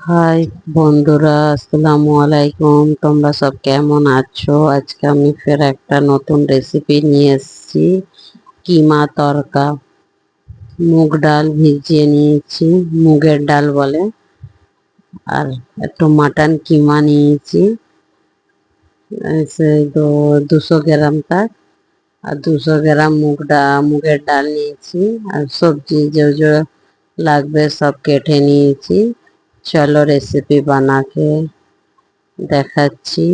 High বন্ধুরা, আসসালামু আলাইকুম। তোমরা সব কেমন আছো? আজকে আমি ফের একটা নতুন রেসিপি নিয়ে এসেছি। কিমা তরকা। মুগ ডাল ভিজিয়ে নিয়েছি, মুগের ডাল বলে। আর একটু মাটন কিমা নিয়েছি, সে 200 গ্রাম তার। আর 200 গ্রাম মুগের ডাল নিয়েছি। আর সবজি যে লাগবে সব কেটে নিয়েছি। চলো রেসিপি বানাকে দেখাচ্ছি।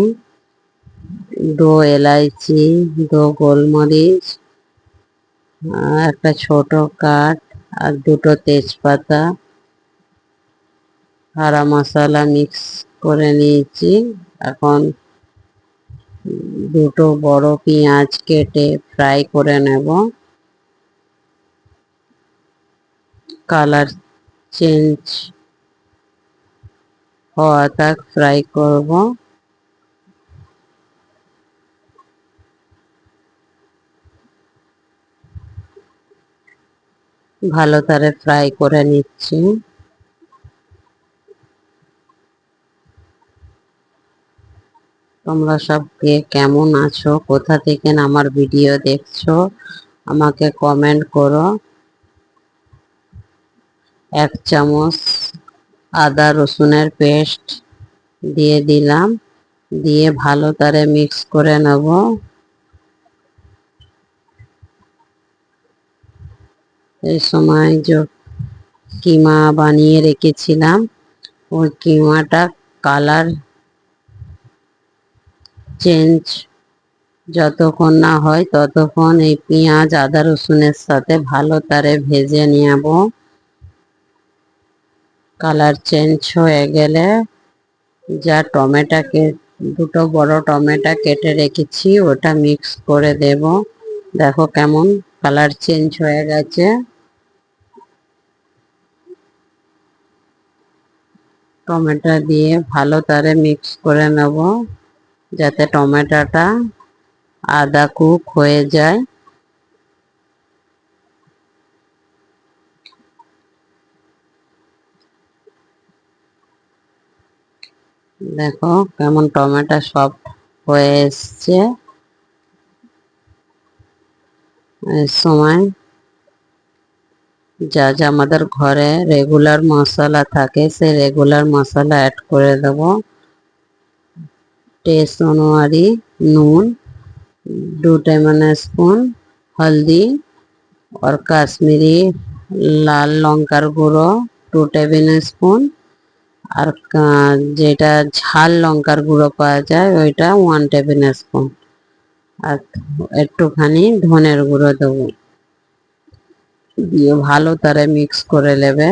2 এলাইচি, 2 গোলমরিচ, একটা ছোট কাঠ, আর 2 তেজপাতা, হারা মশলা মিক্স করে নিয়েছি। এখন 2 বড় পেঁয়াজ কেটে ফ্রাই করে নেব। কালার চেঞ্জ হওয়া তাক ফ্রাই করব। ভালো করে ফ্রাই করে নিচ্ছি। তোমরা সব কে কেমন আছো, কোথা থেকে আমার ভিডিও দেখছো আমাকে কমেন্ট করো। 1 চামচ আদা রসুনের পেস্ট দিয়ে দিলাম, দিয়ে ভালো করে মিক্স করে নেব। এই সময় যে কিমা বানিয়ে রেখেছিলাম, ওই কিমাটা কালার চেঞ্জ যতক্ষণ না হয় ততক্ষণ এই পেঁয়াজ আদা রসুনের সাথে ভালো করে ভেজে নেব। কালার চেঞ্জ হয়ে গেলে যা টমেটোকে 2 বড় টমেটো কেটে রেখেছি ওটা মিক্স করে দেব। দেখো কেমন কালার চেঞ্জ হয়ে গেছে। টমেটো দিয়ে ভালো করে মিক্স করে নেব যাতে টমেটোটা আদা কুক হয়ে যায়। দেখো কেমন টমেটো সফট হয়ে এসছে। এই সময় যা যা আমাদের ঘরে রেগুলার মশলা থাকে সে রেগুলার মশলা অ্যাড করে দেব। টেস্ট অনুযায়ী নুন, 2 টেবিল স্পুন हल्दी, और কাশ্মীরি লাল লঙ্কার গুঁড়ো 2 টেবিল স্পুন, আর যেটা ঝাল লঙ্কার গুঁড়ো পাওয়া যায় ওইটা 1 টেবিল স্পুন, আর একটুখানি ধনের গুঁড়ো দেবো। দিয়ে ভালো করে মিক্স করে নেবে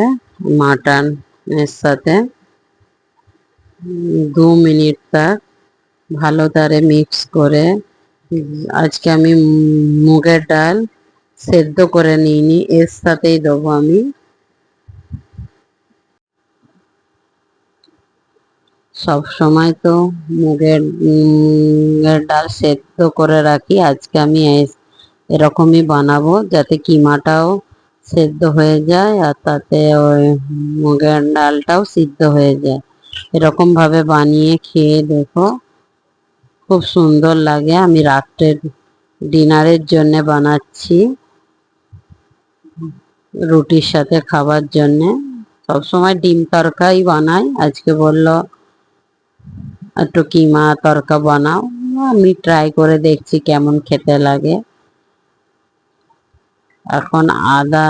মাটন এর সাথে। 2 মিনিট তক ভালো করে মিক্স করে, আজকে আমি মুগের ডাল সেদ্ধ করে নিইনি, এর সাথেই দেবো আমি। সব সময় তো মুগের ডাল সেদ্ধ করে রাখি, আজকে আমি এরকমই বানাবো যাতে কিমাটাও সেদ্ধ হয়ে যায় আর তাতে ওই মুগের ডালটাও সিদ্ধ হয়ে যায়। এরকম ভাবে বানিয়ে খেয়ে দেখো, খুব সুন্দর লাগে। আমি রাত্রের ডিনারের জন্য বানাচ্ছি, রুটির সাথে খাবার জন্যে। সবসময় ডিম তরকাই বানাই, আজকে বললো একটু কিমা তরকা বানাও। আমি ট্রাই করে দেখছি কেমন খেতে লাগে। এখন আদা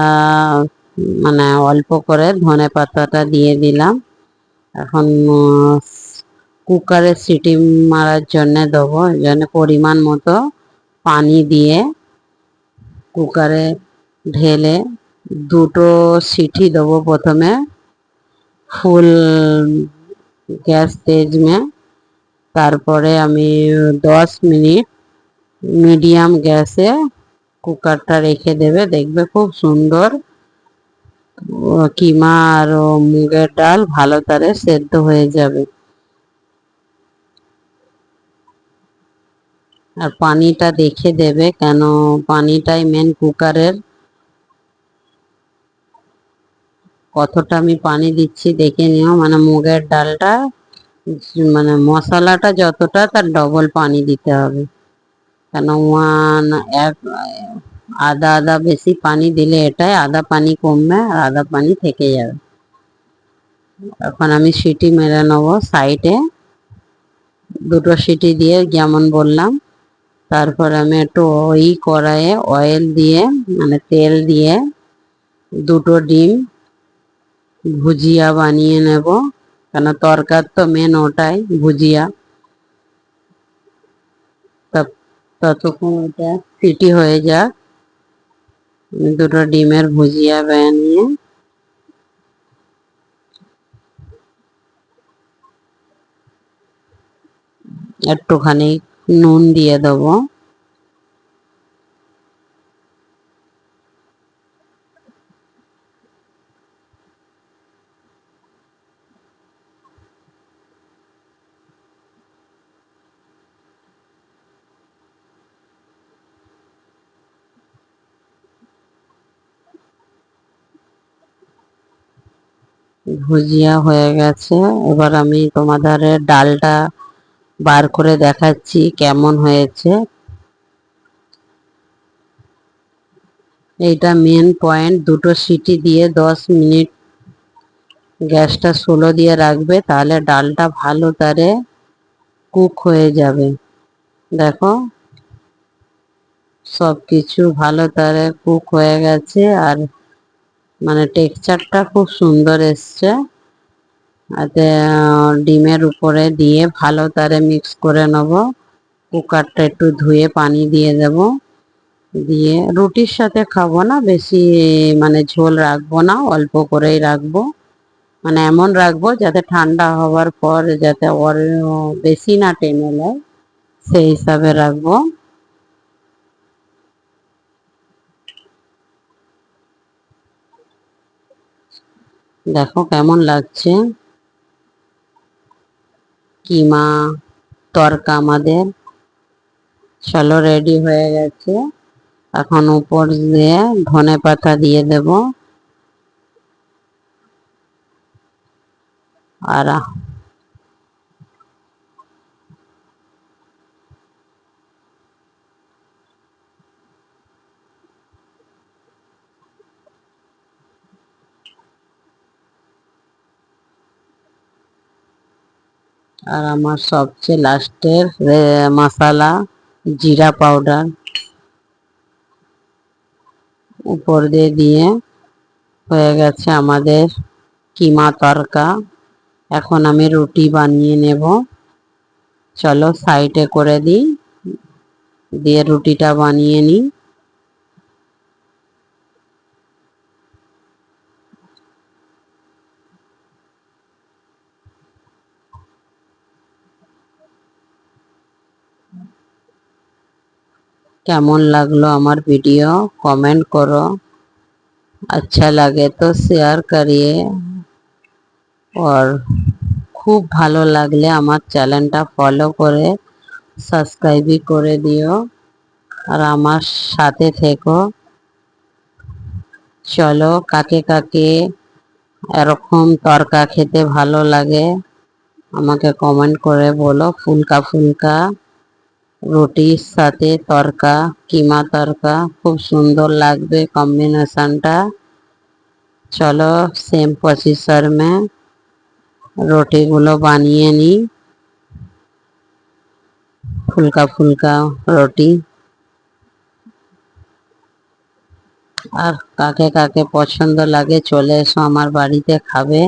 মানে অল্প করে ধনে পাতাটা দিয়ে দিলাম। এখন কুকারে সিটি মারার জন্য দেবো, এই জন্য পরিমাণ মতো পানি দিয়ে কুকারে ঢেলে 2 সিটি দেবো প্রথমে ফুল গ্যাস তেজ মে। তারপরে আমি 10 মিনিট মিডিয়াম গ্যাসে কুকারটা রেখে দেবে, দেখবে খুব সুন্দর কিমা আর মুগের ডাল ভালো করে সেদ্ধ হয়ে যাবে। আর পানিটা দেখে দেবে, কেন পানিটাই মেন কুকারের। কতটা আমি পানি দিচ্ছি দেখে নিও, মানে মুগের ডালটা মানে মশলাটা যতটা তার ডবল পানি দিতে হবে, কেন এক আদা আদা বেশি পানি দিলে এটাই আধা পানি কমবে আর আধা পানি থেকে যাবে। এখন আমি সিটি মেরে নেবো সাইডে, দুটো সিটি দিয়ে যেমন বললাম। তারপর আমি একটু ওই কড়াইয়ে অয়েল দিয়ে মানে তেল দিয়ে দুটো ডিম ভুজিয়া বানিয়ে নেব, কেন তরকার তো মেন ওটাই ভুজিয়া। ততক্ষণ ওটা সিটি হয়ে যাক, দুটো ডিমের ভুজিয়া বানিয়ে একটুখানি নুন দিয়ে দেবো। ভুজিয়া হয়ে গেছে, এবার আমি তোমাদের ডালটা বার করে দেখাচ্ছি কেমন হয়েছে। এইটা মেন পয়েন্ট, দুটো সিটি দিয়ে 10 মিনিট গ্যাসটা স্লো দিয়ে রাখবে, তাহলে ডালটা ভালো তারে কুক হয়ে যাবে। দেখো সব কিছু ভালো তারে কুক হয়ে গেছে, আর মানে টেক্সচারটা খুব সুন্দর এসছে। এতে ডিমের উপরে দিয়ে ভালো তারে মিক্স করে নেব। কুকারটা একটু ধুয়ে পানি দিয়ে দেব, দিয়ে রুটির সাথে খাবো না বেশি, মানে ঝোল রাখবো না, অল্প করেই রাখবো, মানে এমন রাখবো যাতে ঠান্ডা হওয়ার পর যাতে ওর বেশি না টেনে নেয়, সেই হিসাবে রাখবো। দেখো কেমন লাগছে কিমা তরকা আমাদের। চলো রেডি হয়ে গেছে, এখন উপর দিয়ে ধনে পাতা দিয়ে দেব। আর আর আমার সবচেয়ে লাস্টের মশলা জিরা পাউডার উপর দিয়ে দিয়ে হয়ে গেছে আমাদের কিমা তরকা। এখন আমি রুটি বানিয়ে নেব, চলো সাইডে করে দিই, দিয়ে রুটিটা বানিয়ে নিই। কেমন লাগলো আমার ভিডিও कमेंट करो, अच्छा लगे तो शेयर करिए, और খুব ভালো লাগলে আমার চ্যানেলটা ফলো করে সাবস্ক্রাইব করে দিও, আর আমার সাথে থেকো। চলো কাকে কাকে এরকম তরকা খেতে ভালো লাগে আমাকে কমেন্ট করে বলো। ফুলকা ফুলকা রুটির সাথে তরকা, কিমা তরকা খুব সুন্দর লাগবে কম্বিনেশনটা। চলো सेम प्रोसीजर में রুটিগুলো বানিয়ে নিই, ফুলকা ফুলকা রুটি। আর কাকে কাকে পছন্দ লাগে চলে এসো আমার বাড়িতে খাবে।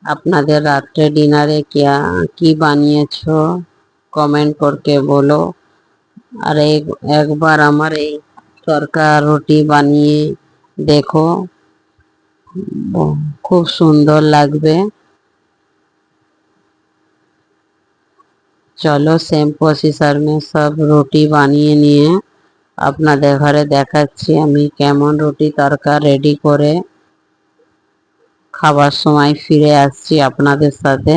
আপনাদের রাত্রে ডিনারে কি বানিয়েছো কমেন্ট করके बोलो। আর একবার আমার এই তরকা রুটি বানিয়ে দেখো, খুব সুন্দর লাগবে। चलो सेम प्रोसीजर में सब रोटी বানিয়ে নিয়ে আপনাদের ঘরে দেখাচ্ছি আমি কেমন রুটি তড়কা রেডি করে খাবার সময় ফিরে আসছি আপনাদের সাথে।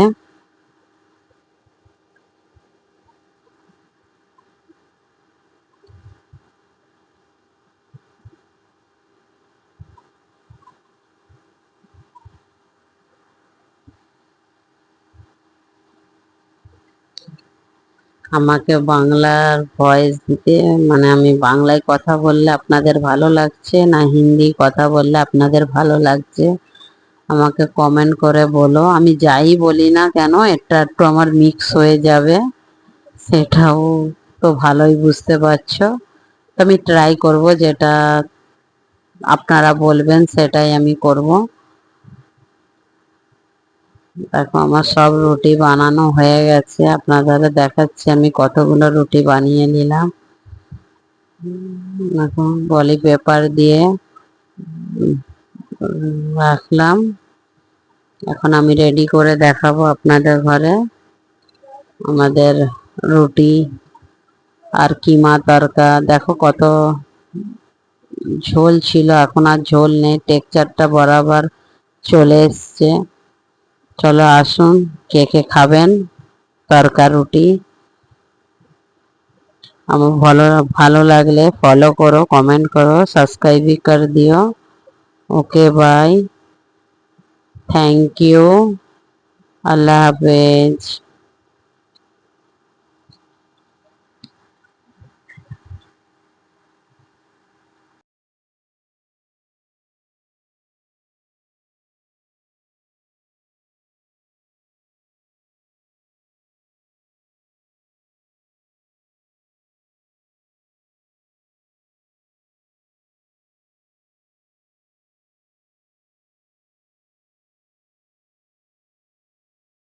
আমাকে বাংলার ভয়েস দিতে, মানে আমি বাংলায় কথা বললে আপনাদের ভালো লাগছে না হিন্দি কথা বললে আপনাদের ভালো লাগছে, আমাকে কমেন্ট করে বলো। আমি যাই বলি না কেন এটা একটু আমার মিক্স হয়ে যাবে, সেটাও তো ভালোই বুঝতে পারছো। তো আমি ট্রাই করব যেটা আপনারা বলবেন সেটাই আমি করব। দেখো আমার সব রুটি বানানো হয়ে গেছে, আপনাদের দেখাচ্ছি আমি কতগুলো রুটি বানিয়ে নিলাম। এখন পলি পেপার দিয়ে রাখলাম। এখন আমি রেডি করে দেখাবো আপনাদের ঘরে আমাদের রুটি আর কিমা তড়কা। দেখো কত ঝোল ছিল, এখন আর ঝোল নেই, টেক্সচারটা বরাবর চলে এসছে। চলো আসুন, কে কে খাবেন তড়কা রুটি। আমার ভালো ভালো লাগলে ফলো করো, কমেंट करो, सब्सक्राइब भी कर दियो। ओके बाय, थैंक यू, अल्लाह हाफिज।